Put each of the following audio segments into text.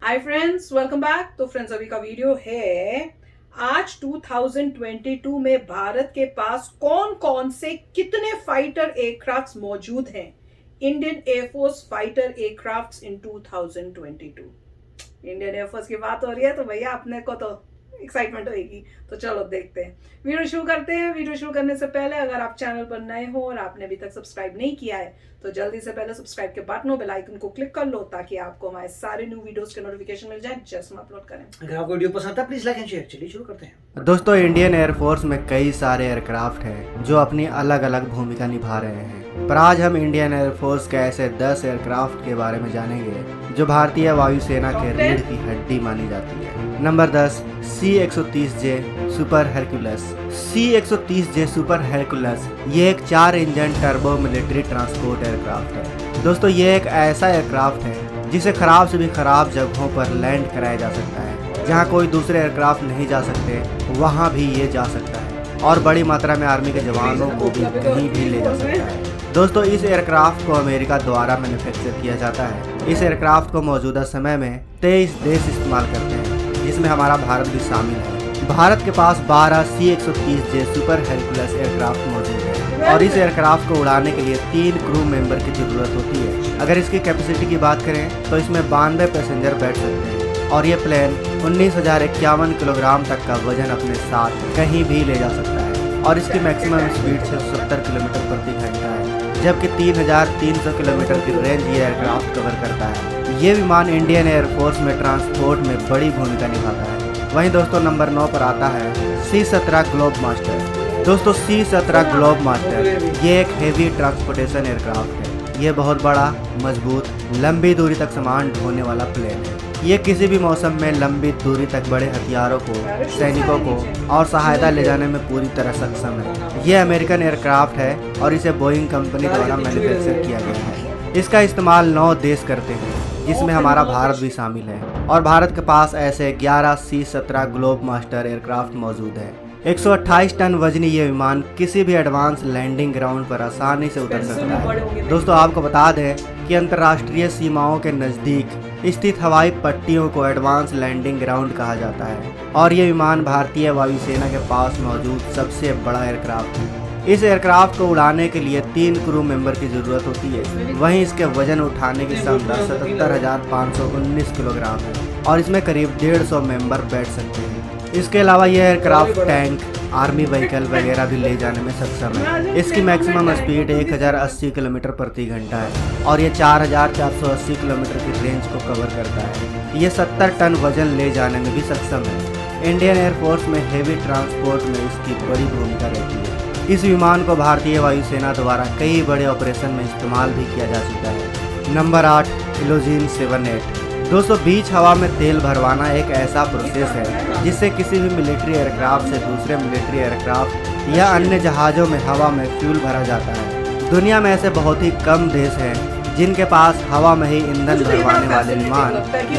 Hi friends, welcome back. तो friends, अभी का वीडियो है आज 2022 में भारत के पास कौन कौन से कितने फाइटर एयरक्राफ्ट्स मौजूद हैं। इंडियन एयरफोर्स फाइटर एयरक्राफ्ट्स इन 2022। इंडियन एयरफोर्स की बात हो रही है तो भैया अपने को तो एक्साइटमेंट होगी। तो चलो देखते हैं, वीडियो शुरू करते हैं। वीडियो शुरू करने से पहले अगर आप चैनल पर नए हो और आपने अभी तक सब्सक्राइब नहीं किया है तो जल्दी से पहले सब्सक्राइब के बटन और बेल आइकन को क्लिक कर लो ताकि आपको हमारे सारे न्यू वीडियोस के नोटिफिकेशन मिल जाए जैसे हम अपलोड करें। अगर आपको वीडियो पसंद है प्लीज लाइक एंड शेयर। चलिए शुरू करते हैं। दोस्तों, इंडियन एयरफोर्स में कई सारे एयरक्राफ्ट हैं जो अपनी अलग अलग भूमिका निभा रहे हैं, पर आज हम इंडियन एयरफोर्स के ऐसे 10 एयरक्राफ्ट के बारे में जानेंगे जो भारतीय वायुसेना के रीढ़ की हड्डी मानी जाती है। Number 10, C-130J super Hercules. C-130J super Hercules ये एक 4 engine turbo military transport aircraft है। दोस्तों, ये एक ऐसा एयरक्राफ्ट है जिसे खराब से भी खराब जगहों पर लैंड कराया जा सकता है। जहां कोई दूसरे एयरक्राफ्ट नहीं जा सकते वहां भी ये जा सकता है और बड़ी मात्रा में आर्मी के जवानों को भी कहीं भी ले जा सकता है। दोस्तों, इस एयरक्राफ्ट को अमेरिका द्वारा मैन्युफैक्चर किया जाता है। इस एयरक्राफ्ट को मौजूदा समय में 23 देश इस्तेमाल करते हैं, जिसमें हमारा भारत भी शामिल है। भारत के पास 12 C-130J सुपर हरक्यूलस एयरक्राफ्ट मौजूद है और इस एयरक्राफ्ट को उड़ाने के लिए 3 क्रू मेंबर की जरूरत होती है। अगर इसकी कैपेसिटी की बात करें तो इसमें 92 पैसेंजर बैठ सकते हैं और ये प्लेन 19,051 किलोग्राम तक का वजन अपने साथ कहीं भी ले जा सकता है और इसकी मैक्सिमम स्पीड 670 किलोमीटर प्रति घंटा है, जबकि 3,300 किलोमीटर की रेंज ये एयरक्राफ्ट कवर करता है। ये विमान इंडियन एयरफोर्स में ट्रांसपोर्ट में बड़ी भूमिका निभाता है। वहीं दोस्तों, नंबर 9 पर आता है C-17 ग्लोब मास्टर। दोस्तों, C-17 ग्लोब मास्टर ये एक हेवी ट्रांसपोर्टेशन एयरक्राफ्ट है। ये बहुत बड़ा, मजबूत, लंबी दूरी तक सामान ढोने वाला प्लेन है। ये किसी भी मौसम में लंबी दूरी तक बड़े हथियारों को, सैनिकों को और सहायता ले जाने में पूरी तरह सक्षम है। ये अमेरिकन एयरक्राफ्ट है और इसे बोइंग कंपनी द्वारा मैन्युफैक्चर किया गया है। इसका इस्तेमाल 9 देश करते हैं, जिसमें हमारा भारत भी शामिल है और भारत के पास ऐसे 11 C-17 ग्लोब मास्टर एयरक्राफ्ट मौजूद है। 128 टन वजनी ये विमान किसी भी एडवांस लैंडिंग ग्राउंड पर आसानी से उतर सकता है। दोस्तों, आपको बता दें कि अंतर्राष्ट्रीय सीमाओं के नज़दीक स्थित हवाई पट्टियों को एडवांस लैंडिंग ग्राउंड कहा जाता है और ये विमान भारतीय वायुसेना के पास मौजूद सबसे बड़ा एयरक्राफ्ट है। इस एयरक्राफ्ट को उड़ाने के लिए 3 क्रू मेंबर की जरूरत होती है। वहीं इसके वजन उठाने की क्षमता 77,519 किलोग्राम है और इसमें करीब 150 मेंबर बैठ सकते हैं। इसके अलावा यह एयरक्राफ्ट टैंक, आर्मी व्हीकल वगैरह भी ले जाने में सक्षम है। इसकी मैक्सिमम स्पीड 1080 किलोमीटर प्रति घंटा है और ये 4,480 किलोमीटर की रेंज को कवर करता है। ये 70 टन वजन ले जाने में भी सक्षम है। इंडियन एयरफोर्स में हेवी ट्रांसपोर्ट में इसकी बड़ी भूमिका रहती है। इस विमान को भारतीय वायुसेना द्वारा कई बड़े ऑपरेशन में इस्तेमाल भी किया जा चुका है। नंबर 8, इलोजिन 7-8। दोस्तों, बीच हवा में तेल भरवाना एक ऐसा प्रोसेस है जिससे किसी भी मिलिट्री एयरक्राफ्ट से दूसरे मिलिट्री एयरक्राफ्ट या अन्य जहाज़ों में हवा में फ्यूल भरा जाता है। दुनिया में ऐसे बहुत ही कम देश हैं जिनके पास हवा में ही ईंधन भरवाने वाले विमान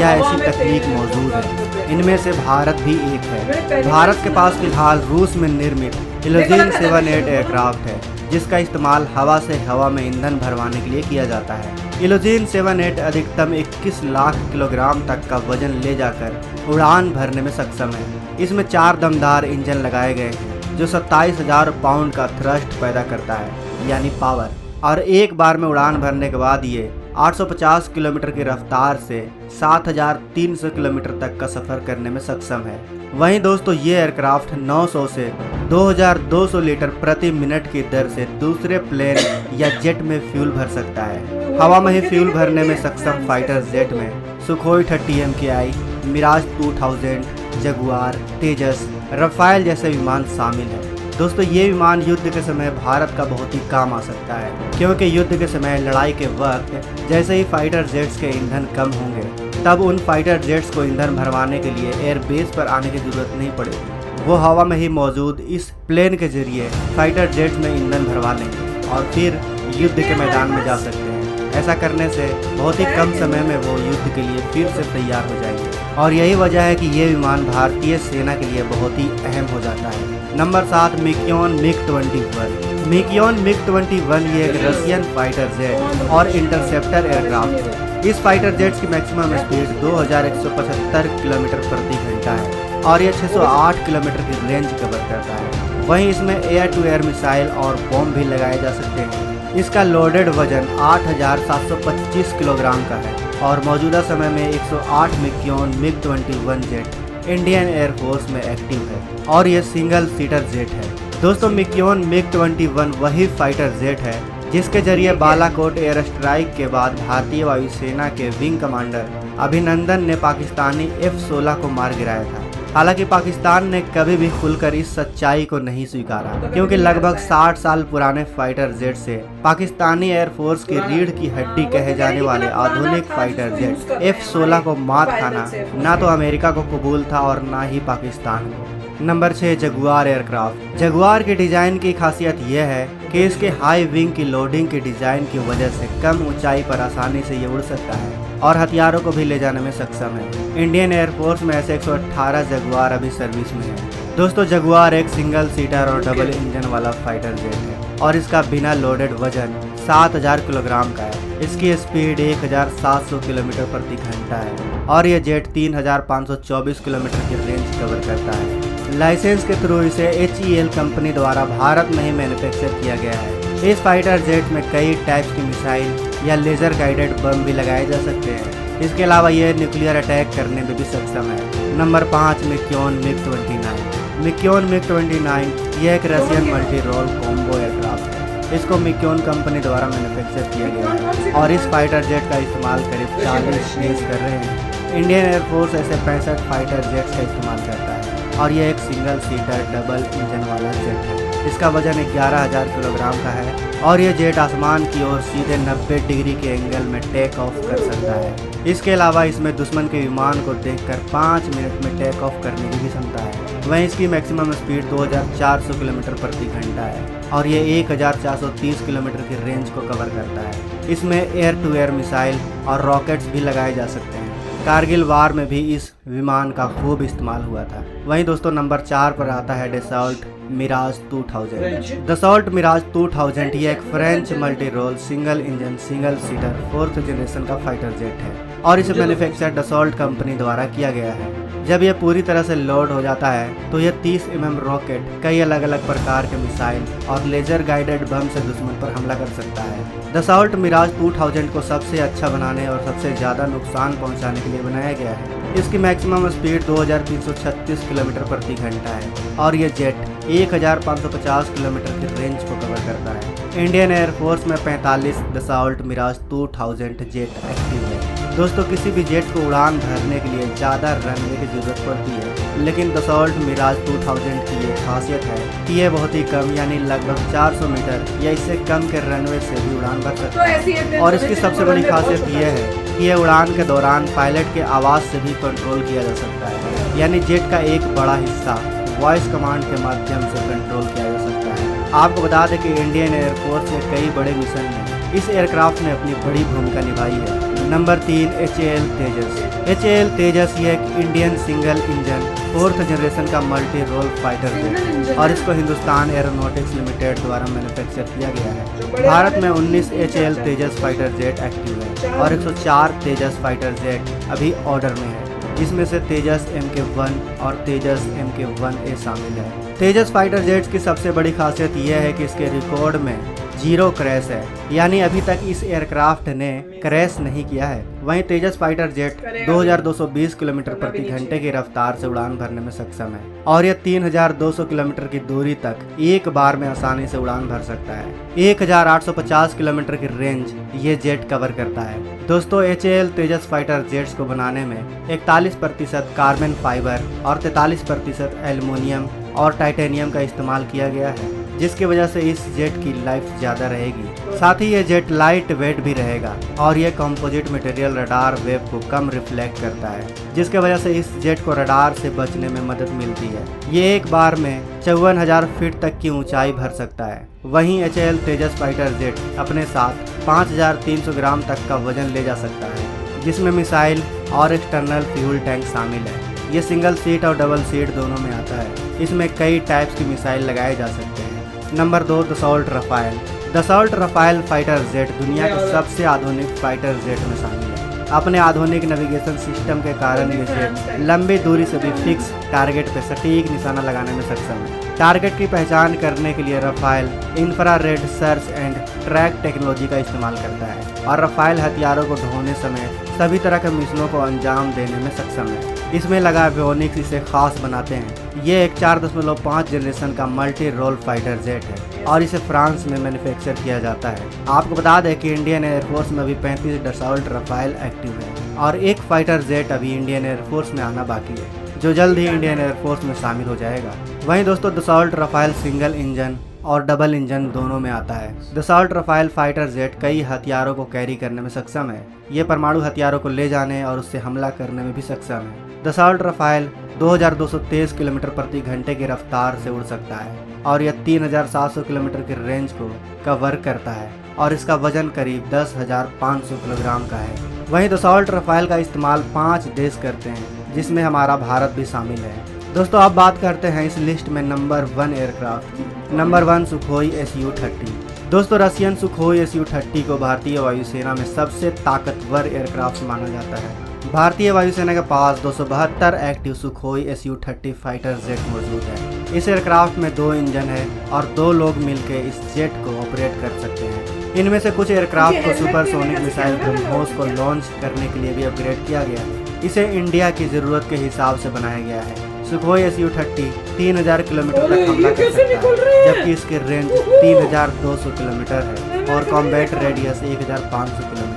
या ऐसी तकनीक मौजूद है। इनमें से भारत भी एक है। भारत के पास फिलहाल रूस में निर्मित इलोजिन 7-8 एयरक्राफ्ट है जिसका इस्तेमाल हवा से हवा में ईंधन भरवाने के लिए किया जाता है। इलोजिन 7-8 अधिकतम 21 लाख किलोग्राम तक का वजन ले जाकर उड़ान भरने में सक्षम है। इसमें 4 दमदार इंजन लगाए गए हैं जो 27,000 पाउंड का थ्रस्ट पैदा करता है, यानी पावर, और एक बार में उड़ान भरने के बाद ये 850 किलोमीटर की रफ्तार से 7,300 किलोमीटर तक का सफ़र करने में सक्षम है। वहीं दोस्तों, ये एयरक्राफ्ट 900 से 2,200 लीटर प्रति मिनट की दर से दूसरे प्लेन या जेट में फ्यूल भर सकता है। हवा में ही फ्यूल भरने में सक्षम फाइटर जेट में सुखोई 30 MKI, मिराज 2000, जगुआर, तेजस, रफाल जैसे विमान शामिल हैं। दोस्तों, ये विमान युद्ध के समय भारत का बहुत ही काम आ सकता है, क्योंकि युद्ध के समय लड़ाई के वक्त जैसे ही फाइटर जेट्स के ईंधन कम होंगे तब उन फाइटर जेट्स को ईंधन भरवाने के लिए एयरबेस पर आने की जरूरत नहीं पड़ेगी। वो हवा में ही मौजूद इस प्लेन के जरिए फाइटर जेट्स में ईंधन भरवा लेंगे और फिर युद्ध के मैदान में जा सकते हैं। ऐसा करने से बहुत ही कम समय में वो युद्ध के लिए फिर से तैयार हो जाएंगे और यही वजह है कि ये विमान भारतीय सेना के लिए बहुत ही अहम हो जाता है। Number 7, मिकियोन MiG-21। मिकियोन MiG-21 ये एक रशियन फाइटर जेट और इंटरसेप्टर एयरक्राफ्ट है। इस फाइटर जेट्स की मैक्सिमम स्पीड 2175 किलोमीटर प्रति घंटा है और ये 608 किलोमीटर की रेंज कवर करता है। वहीं इसमें एयर टू एयर मिसाइल और बॉम्ब भी लगाए जा सकते हैं। इसका लोडेड वजन 8725 किलोग्राम का है और मौजूदा समय में 108 MiG-21 जेट इंडियन एयरफोर्स में एक्टिव है और ये सिंगल सीटर जेट है। दोस्तों MiG-21 वही फाइटर जेट है जिसके जरिए बालाकोट एयर स्ट्राइक के बाद भारतीय वायुसेना के विंग कमांडर अभिनंदन ने पाकिस्तानी F-16 को मार गिराया था। हालांकि पाकिस्तान ने कभी भी खुलकर इस सच्चाई को नहीं स्वीकारा, क्योंकि लगभग 60 साल पुराने फाइटर जेट से पाकिस्तानी एयरफोर्स की रीढ़ की हड्डी कहे जाने वाले आधुनिक फाइटर जेट F-16 को मात खाना ना तो अमेरिका को कबूल था और ना ही पाकिस्तान को। Number 6 Jaguar aircraft. जगुआर के डिजाइन की खासियत यह है कि इसके हाई विंग की लोडिंग के डिजाइन की वजह से कम ऊंचाई पर आसानी से ये उड़ सकता है और हथियारों को भी ले जाने में सक्षम है। इंडियन एयरफोर्स में ऐसे 118 जगुआर अभी सर्विस में है। दोस्तों जगुआर एक सिंगल सीटर और डबल इंजन वाला फाइटर जेट है और इसका बिना लोडेड वजन 7000 किलोग्राम का है। इसकी स्पीड 1700 किलोमीटर प्रति घंटा है और यह जेट 3524 किलोमीटर की रेंज कवर करता है। लाइसेंस के थ्रू इसे HEL कंपनी द्वारा भारत में ही मैन्युफैक्चर किया गया है। इस फाइटर जेट में कई टाइप्स की मिसाइल या लेजर गाइडेड बम भी लगाए जा सकते हैं। इसके अलावा यह न्यूक्लियर अटैक करने में भी सक्षम है। Number 5 MiG-29। MiG-29 यह एक Russian multi role combat aircraft है। इसको MiG कंपनी द्वारा मैन्युफैक्चर किया गया है और इस फाइटर जेट का इस्तेमाल करीब 40 देश कर रहे हैं। इंडियन एयरफोर्स ऐसे 65 फाइटर जेट्स का इस्तेमाल करता है और यह एक सिंगल सीटर डबल इंजन वाला जेट है। इसका वजन 11000 किलोग्राम का है और यह जेट आसमान की ओर सीधे 90 डिग्री के एंगल में टेक ऑफ कर सकता है। इसके अलावा इसमें दुश्मन के विमान को देखकर 5 मिनट में टेक ऑफ करने की भी क्षमता है। वहीं इसकी मैक्सिमम स्पीड 2400 किलोमीटर प्रति घंटा है और ये 1430 किलोमीटर की रेंज को कवर करता है। इसमें एयर टू एयर मिसाइल और रॉकेट्स भी लगाए जा सकते हैं। कारगिल वार में भी इस विमान का खूब इस्तेमाल हुआ था। वहीं दोस्तों नंबर 4 पर आता है डसॉल्ट मिराज 2000। डसॉल्ट मिराज 2000 ये एक French multi role single engine single seater 4th generation का फाइटर जेट है और इसे मैन्युफैक्चर डसॉल्ट कंपनी द्वारा किया गया है। जब यह पूरी तरह से लोड हो जाता है तो यह 30 mm रॉकेट, कई अलग अलग प्रकार के मिसाइल और लेजर गाइडेड बम से दुश्मन पर हमला कर सकता है। डसॉल्ट मिराज 2000 को सबसे अच्छा बनाने और सबसे ज़्यादा नुकसान पहुंचाने के लिए बनाया गया है। इसकी मैक्सिमम स्पीड 2336 किलोमीटर प्रति घंटा है और यह जेट 1550 किलोमीटर की रेंज को कवर करता है। इंडियन एयरफोर्स में 45 डसॉल्ट मिराज 2000 जेट एक्टिव है। दोस्तों किसी भी जेट को उड़ान भरने के लिए ज़्यादा रनवे की जरूरत पड़ती है, लेकिन डसॉल्ट मिराज 2000 की ये खासियत है कि ये बहुत ही कम यानी लगभग 400 मीटर या इससे कम के रनवे से भी उड़ान भर सकता है। और इसकी सबसे बड़ी खासियत ये है कि ये उड़ान के दौरान पायलट के आवाज़ से भी कंट्रोल किया जा सकता है, यानी जेट का एक बड़ा हिस्सा वॉइस कमांड के माध्यम से कंट्रोल किया जा सकता है। आपको बता दें कि इंडियन एयरफोर्स के कई बड़े मिशन में इस एयरक्राफ्ट ने अपनी बड़ी भूमिका निभाई है। नंबर 3 HAL तेजस। HAL तेजस ये एक Indian single engine 4th generation का मल्टी रोल फाइटर है और इसको हिंदुस्तान एरोनॉटिक्स लिमिटेड द्वारा मैन्युफैक्चर किया गया है। भारत में 19 HAL तेजस फाइटर जेट एक्टिव है और 104 तेजस फाइटर जेट अभी ऑर्डर में है, जिसमें से तेजस MK1 और तेजस MK1A शामिल है। तेजस फाइटर जेट्स की सबसे बड़ी खासियत यह है कि इसके रिकॉर्ड में 0 क्रैश है, यानी अभी तक इस एयरक्राफ्ट ने क्रैश नहीं किया है। वहीं तेजस फाइटर जेट 2220 किलोमीटर प्रति घंटे की रफ्तार से उड़ान भरने में सक्षम है और यह 3200 किलोमीटर की दूरी तक एक बार में आसानी से उड़ान भर सकता है। 1850 किलोमीटर की रेंज ये जेट कवर करता है। दोस्तों HAL तेजस फाइटर जेट्स को बनाने में 41% कार्बन फाइबर और 43% एल्युमिनियम और टाइटेनियम का इस्तेमाल किया गया है, जिसकी वजह से इस जेट की लाइफ ज़्यादा रहेगी। साथ ही ये जेट लाइट वेट भी रहेगा और ये कंपोजिट मटेरियल रडार वेव को कम रिफ्लेक्ट करता है, जिसकी वजह से इस जेट को रडार से बचने में मदद मिलती है। ये एक बार में 54,000 फीट तक की ऊंचाई भर सकता है। वहीं HAL तेजस फाइटर जेट अपने साथ 5300 ग्राम तक का वजन ले जा सकता है, जिसमें मिसाइल और एक्सटर्नल फ्यूल टैंक शामिल है। ये सिंगल सीट और डबल सीट दोनों में आता है। इसमें कई टाइप्स की मिसाइल लगाए जा सकते हैं। Number 2 Dassault Rafale. Dassault Rafale fighter jet दुनिया के सबसे आधुनिक फाइटर जेट में शामिल है। अपने आधुनिक नेविगेशन सिस्टम के कारण ये जेट लंबी दूरी से भी फिक्स टारगेट पे सटीक निशाना लगाने में सक्षम है। टारगेट की पहचान करने के लिए Rafale infrared search and track technology का इस्तेमाल करता है और रफाल हथियारों को ढोने समय सभी तरह के मिशनों को अंजाम देने में सक्षम है। इसमें लगा एवियोनिक्स इसे खास बनाते हैं। ये एक 4.5 जनरेशन का मल्टी रोल फाइटर जेट है और इसे फ्रांस में मैन्युफैक्चर किया जाता है। आपको बता दें कि इंडियन एयरफोर्स में अभी 35 डसॉल्ट रफाल एक्टिव है और एक फाइटर जेट अभी इंडियन एयरफोर्स में आना बाकी है, जो जल्द ही इंडियन एयरफोर्स में शामिल हो जाएगा। वहीं दोस्तों दसॉल्ट रफाल सिंगल इंजन और डबल इंजन दोनों में आता है। दसॉल्ट रफाल फाइटर जेट कई हथियारों को कैरी करने में सक्षम है। ये परमाणु हथियारों को ले जाने और उससे हमला करने में भी सक्षम है। दसॉल्ट रफाल 2223 किलोमीटर प्रति घंटे की रफ्तार से उड़ सकता है और यह 3700 किलोमीटर की रेंज को कवर करता है और इसका वजन करीब 10,500 किलोग्राम का है। वहीं दसॉल्ट रफाल का इस्तेमाल 5 देश करते हैं, जिसमें हमारा भारत भी शामिल है। दोस्तों अब बात करते हैं इस लिस्ट में नंबर 1 एयरक्राफ्ट की। Number 1 Sukhoi Su-30। दोस्तों रशियन सुखोई Su-30 को भारतीय वायुसेना में सबसे ताकतवर एयरक्राफ्ट माना जाता है। भारतीय वायुसेना के पास 272 active Sukhoi Su-30 fighter jet मौजूद है। इस एयरक्राफ्ट में 2 इंजन है और 2 लोग मिलकर इस जेट को ऑपरेट कर सकते हैं। इनमें से कुछ एयरक्राफ्ट को सुपरसोनिक मिसाइल ब्रह्मोस को लॉन्च करने के लिए भी अपग्रेड किया गया है। इसे इंडिया की जरूरत के हिसाब से बनाया गया है। सुखोई Su-30 3000 किलोमीटर तक हमला कर सकता है, जबकि इसकी रेंज 3200 किलोमीटर है और कॉम्बैट रेडियस 1500 किलोमीटर।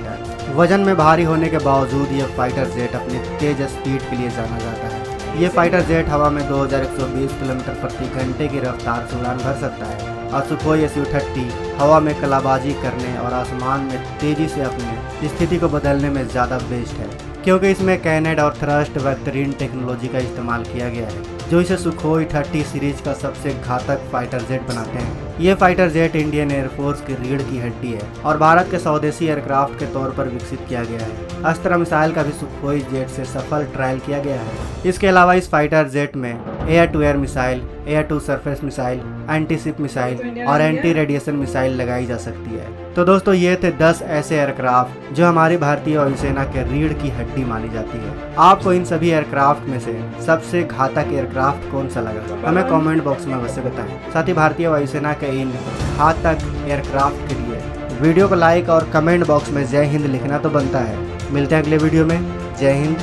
वजन में भारी होने के बावजूद ये फाइटर जेट अपनी तेज स्पीड के लिए जाना जाता है। ये फाइटर जेट हवा में 2120 किलोमीटर प्रति घंटे की रफ्तार से उड़ान भर सकता है और सुखोई Su-30 हवा में कलाबाजी करने और आसमान में तेजी से अपनी स्थिति को बदलने में ज़्यादा बेस्ट है, क्योंकि इसमें कैनेड और थ्रस्ट वेक्टरीन टेक्नोलॉजी का इस्तेमाल किया गया है, जो इसे सुखोई 30 सीरीज का सबसे घातक फाइटर जेट बनाते हैं। ये फाइटर जेट इंडियन एयरफोर्स की रीढ़ की हड्डी है और भारत के स्वदेशी एयरक्राफ्ट के तौर पर विकसित किया गया है। अस्त्र मिसाइल का भी सुखोई जेट से सफल ट्रायल किया गया है। इसके अलावा इस फाइटर जेट में air to air missile, air to surface missile, anti ship missile और एंटी रेडिएशन मिसाइल लगाई जा सकती है। तो दोस्तों ये थे 10 ऐसे एयरक्राफ्ट जो हमारी भारतीय वायुसेना के रीढ़ की हड्डी मानी जाती है। आपको इन सभी एयरक्राफ्ट में से सबसे घातक एयरक्राफ्ट कौन सा लगा, हमें कमेंट बॉक्स में अवश्य बताएं। साथ ही भारतीय वायुसेना के इन घातक एयरक्राफ्ट के लिए वीडियो को लाइक और कमेंट बॉक्स में जय हिंद लिखना तो बनता है। मिलते हैं अगले वीडियो में। जय हिंद,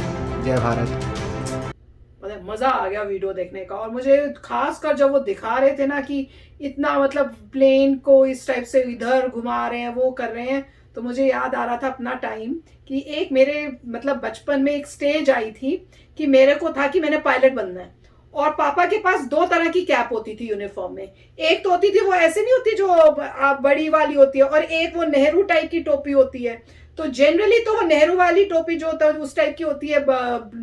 जय भारत। मजा आ गया वीडियो देखने का। और मुझे खास कर जब वो दिखा रहे थे ना कि इतना मतलब प्लेन को इस टाइप से इधर घुमा रहे हैं, वो कर रहे हैं, तो मुझे याद आ रहा था अपना टाइम कि एक मेरे मतलब बचपन में एक स्टेज आई थी कि मेरे को था कि मैंने पायलट बनना है और पापा के पास 2 तरह की कैप होती थी यूनिफॉर्म में। एक तो होती थी वो ऐसे नहीं होती जो बड़ी वाली होती है, और एक वो नेहरू टाइप की टोपी होती है। तो जनरली तो वो नेहरू वाली टोपी जो होता है उस टाइप की होती है,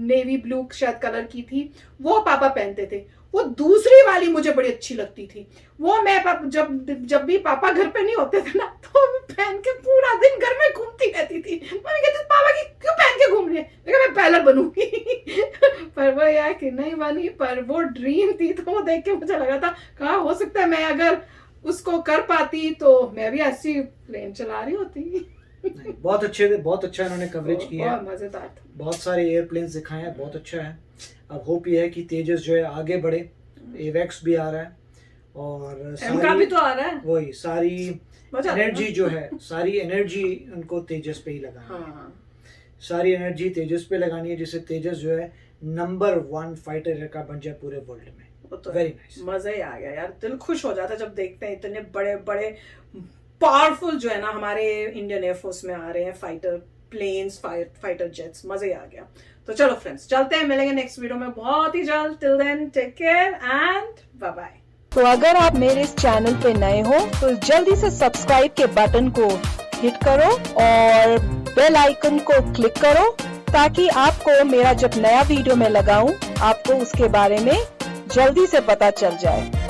नेवी ब्लू शायद कलर की थी, वो पापा पहनते थे। वो दूसरी वाली मुझे बड़ी अच्छी लगती थी, वो मैं जब भी पापा घर पे नहीं होते थे ना, तो पहन के पूरा दिन घर में घूमती रहती थी। मम्मी कहती पापा की क्यों पहन के घूम रही है, मैं पायलट बनूंगी। पर वो यार कि नहीं बनी, पर वो ड्रीम थी। तो वो देख के मुझे लगा था कहाँ हो सकता है मैं अगर उसको कर पाती तो मैं भी ऐसी प्लेन चला रही होती। बहुत अच्छे थे, बहुत अच्छा इन्होंने कवरेज किया है, मजेदार था। बहुत सारे एयरप्लेन्स दिखाए हैं, बहुत अच्छा है। अब होप ये है कि तेजस जो है आगे बढ़े, एवेक्स भी आ रहा है और एमका भी तो आ रहा है। वही सारी एनर्जी जो है, सारी एनर्जी उनको तेजस पे ही लगानी है। हाँ। सारी एनर्जी तेजस पे लगानी है, जिससे तेजस जो है नंबर 1 फाइटर एयरक्राफ्ट बन जाए पूरे वर्ल्ड में। तो वेरी नाइस, मजा ही आ गया यार। दिल खुश हो जाता जब देखते हैं इतने बड़े बड़े पावरफुल जो है ना हमारे इंडियन एयरफोर्स में आ रहे हैं फाइटर प्लेन्स, फाइटर जेट्स। मजा ही आ गया। तो चलो फ्रेंड्स चलते हैं, मिलेंगे नेक्स्ट वीडियो में बहुत ही जल्द। Till then take care and bye bye. तो अगर आप मेरे इस चैनल पे नए हो तो जल्दी से सब्सक्राइब के बटन को हिट करो और बेल आइकन को क्लिक करो, ताकि आपको मेरा जब नया वीडियो मैं लगाऊं आपको उसके बारे में जल्दी से पता चल जाए।